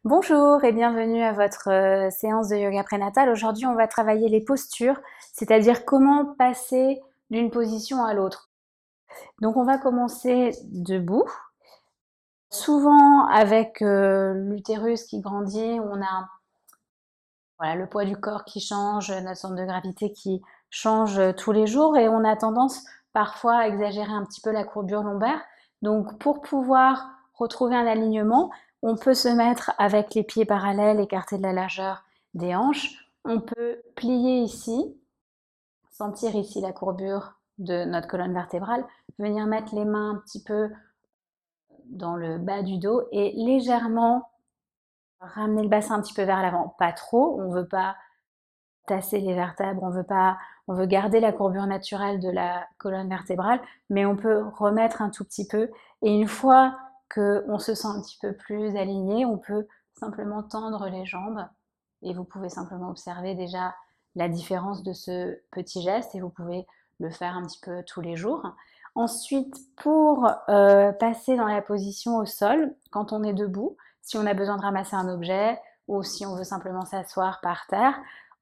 Bonjour et bienvenue à votre séance de yoga prénatal. Aujourd'hui, on va travailler les postures, c'est-à-dire comment passer d'une position à l'autre. Donc, on va commencer debout, souvent avec l'utérus qui grandit, on a le poids du corps qui change, notre centre de gravité qui change tous les jours et on a tendance parfois à exagérer un petit peu la courbure lombaire. Donc, pour pouvoir retrouver un alignement, on peut se mettre avec les pieds parallèles, écartés de la largeur des hanches. On peut plier ici, sentir ici la courbure de notre colonne vertébrale, venir mettre les mains un petit peu dans le bas du dos et légèrement ramener le bassin un petit peu vers l'avant. Pas trop, on ne veut pas tasser les vertèbres, on veut garder la courbure naturelle de la colonne vertébrale, mais on peut remettre un tout petit peu. Et une fois qu'on se sent un petit peu plus aligné, on peut simplement tendre les jambes. Et vous pouvez simplement observer déjà la différence de ce petit geste et vous pouvez le faire un petit peu tous les jours. Ensuite, pour passer dans la position au sol, quand on est debout, si on a besoin de ramasser un objet ou si on veut simplement s'asseoir par terre,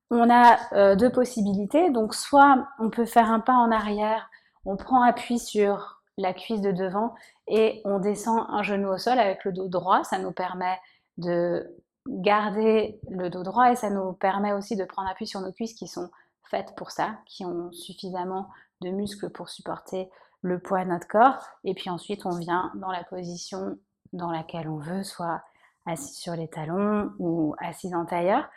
on a deux possibilités. Donc, soit on peut faire un pas en arrière, on prend appui sur la cuisse de devant et on descend un genou au sol avec le dos droit. Ça nous permet de garder le dos droit et ça nous permet aussi de prendre appui sur nos cuisses qui sont faites pour ça, qui ont suffisamment de muscles pour supporter le poids de notre corps. Et puis ensuite, on vient dans la position dans laquelle on veut, soit assis sur les talons ou assis en tailleur.